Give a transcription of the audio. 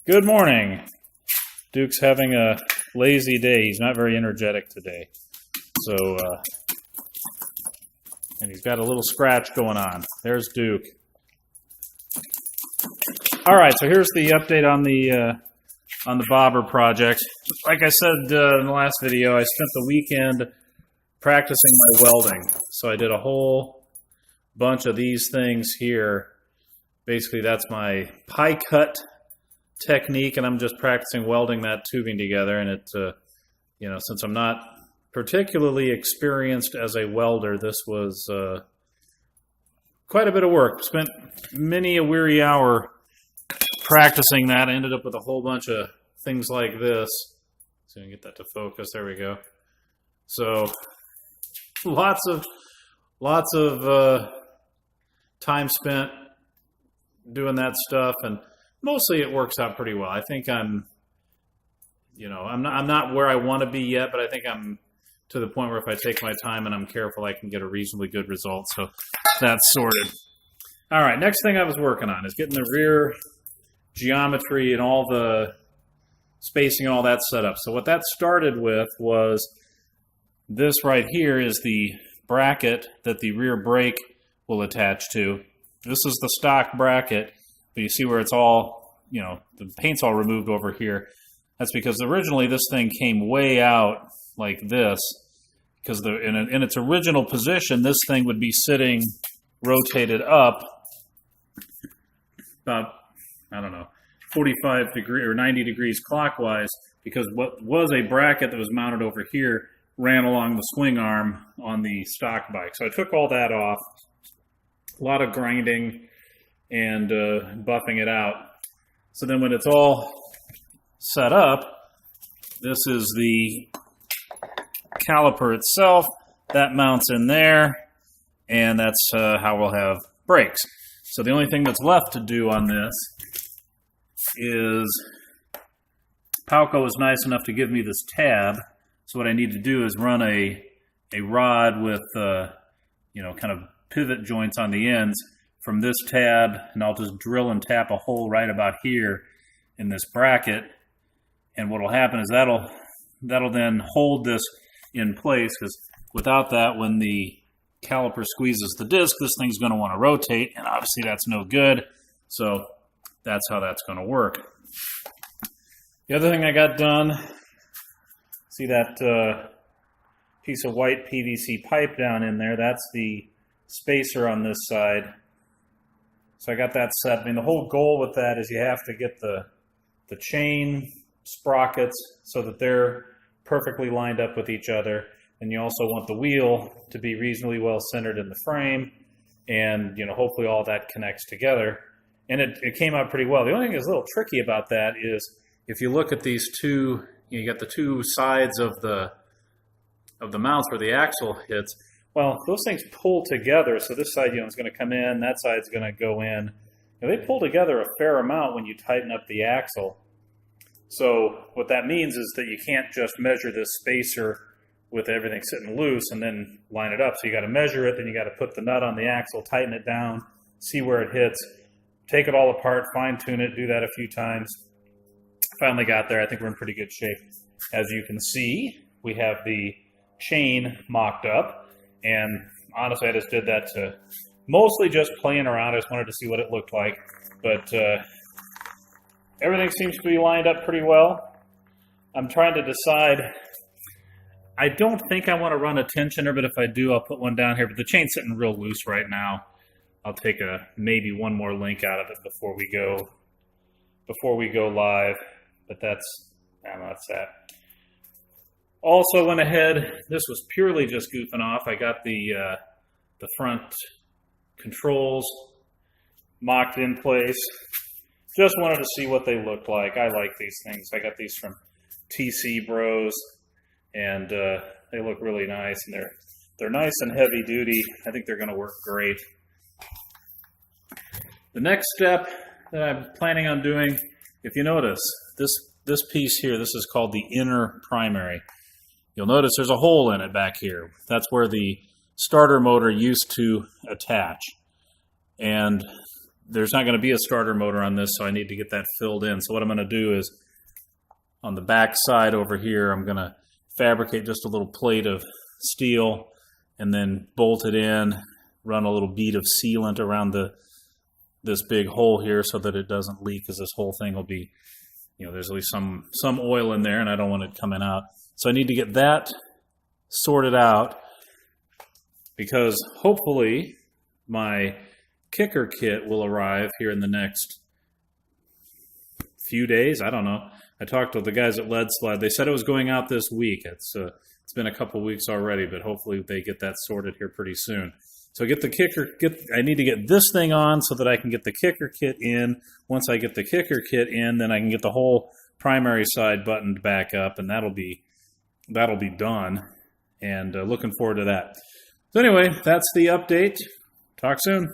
Good morning. Duke's having a lazy day. He's not very energetic today. And he's got a little scratch going on. There's Duke. All right, so here's the update on the bobber project. Like I said in the last video, I spent the weekend practicing my welding. So I did a whole bunch of these things here. Basically, that's my pie cut technique, and I'm just practicing welding that tubing together. And it, since I'm not particularly experienced as a welder, this was quite a bit of work. Spent many a weary hour practicing that. I ended up with a whole bunch of things like this. So I can get that to focus. There we go. So lots of time spent doing that stuff, and mostly it works out pretty well. I think I'm not where I want to be yet, but I think I'm to the point where if I take my time and I'm careful, I can get a reasonably good result. So that's sorted. All right, next thing I was working on is getting the rear geometry and all the spacing and all that set up. So what that started with was this right here is the bracket that the rear brake will attach to. This is the stock bracket, but you see where it's all, the paint's all removed over here. That's because originally this thing came way out like this, because in its original position, this thing would be sitting rotated up about, 45 degrees or 90 degrees clockwise, because what was a bracket that was mounted over here ran along the swing arm on the stock bike. So I took all that off, a lot of grinding and buffing it out. So then when it's all set up, this is the caliper itself. That mounts in there, and that's how we'll have brakes. So the only thing that's left to do on this is Palco is nice enough to give me this tab. So what I need to do is run a rod with kind of pivot joints on the ends from this tab, and I'll just drill and tap a hole right about here in this bracket. And what will happen is that'll then hold this in place, because without that, when the caliper squeezes the disc, this thing's going to want to rotate, and obviously that's no good. So that's how that's going to work. The other thing I got done, see that piece of white PVC pipe down in there? That's the spacer on this side. So I got that set. I mean, the whole goal with that is you have to get the chain sprockets so that they're perfectly lined up with each other. And you also want the wheel to be reasonably well centered in the frame, and hopefully all that connects together. And it came out pretty well. The only thing that's a little tricky about that is if you look at these two, you got the two sides of the mounts where the axle hits. Well, those things pull together. So this side, is going to come in, that side's going to go in. They pull together a fair amount when you tighten up the axle. So what that means is that you can't just measure this spacer with everything sitting loose and then line it up. So you got to measure it, then you got to put the nut on the axle, tighten it down, see where it hits, take it all apart, fine tune it, do that a few times. Finally got there. I think we're in pretty good shape. As you can see, we have the chain mocked up, and honestly I just did that to mostly just playing around. I just wanted to see what it looked like, but everything seems to be lined up pretty well. I'm trying to decide. I don't think I want to run a tensioner, but if I do, I'll put one down here. But the chain's sitting real loose right now. I'll take maybe one more link out of it before we go live. But that's that. Also went ahead. This was purely just goofing off. I got the front controls mocked in place. Just wanted to see what they looked like. I like these things. I got these from TC Bros, and they look really nice, and they're nice and heavy duty. I think they're going to work great. The next step that I'm planning on doing, if you notice, this piece here, this is called the inner primary. You'll notice there's a hole in it back here. That's where the starter motor used to attach. And there's not going to be a starter motor on this, so I need to get that filled in. So what I'm going to do is on the back side over here, I'm going to fabricate just a little plate of steel and then bolt it in, run a little bead of sealant around this big hole here so that it doesn't leak, because this whole thing will be, there's at least some oil in there and I don't want it coming out. So I need to get that sorted out, because hopefully my kicker kit will arrive here in the next few days. I don't know. I talked to the guys at Lead Slide. They said it was going out this week. It's been a couple weeks already, but hopefully they get that sorted here pretty soon. So I need to get this thing on so that I can get the kicker kit in. Once I get the kicker kit in, then I can get the whole primary side buttoned back up, and that'll be done. And looking forward to that. So anyway, that's the update. Talk soon.